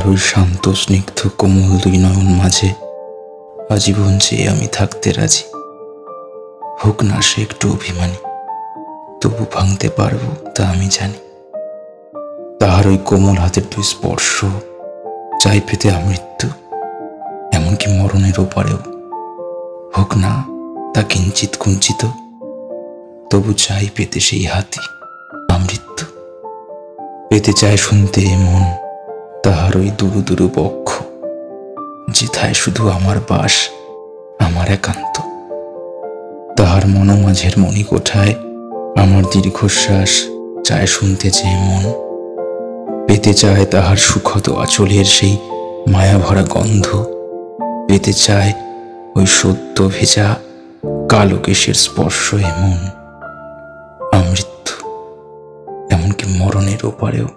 ওই শান্ত স্নিগ্ধ কোমল দুই নয়ন মাঝে আজীবন চেয়ে আমি থাকতে রাজি। হোক না সে একটু অভিমানী, তবু ভাঙতে পারবো তা আমি জানি। তাহার ওই কোমল হাতের দুই স্পর্শ চাই পেতে আমৃত্যু, এমনকি মরণের ওপারেও। হোক না তা কিঞ্চিত কুঞ্চিত, তবু চাই পেতে সেই হাতি আমৃত্যু। পেতে চায় শুনতে মন তাহার ওই দুরু দুরু বক্ষ, যেথায় শুধু আমার বাস, আমার একান্ত। তাহার মনোমাঝের মণিকোঠায় আমার দীর্ঘশ্বাস চায় শুনতে চেয়ে মন। পেতে চায় তাহার সুখদ আঁচলের সেই মায়া ভরা গন্ধ, পেতে চায় ওই সদ্য ভেজা কালো কেশের স্পর্শ এমন আমৃত্যু, এমনকি মরণের ওপারেও।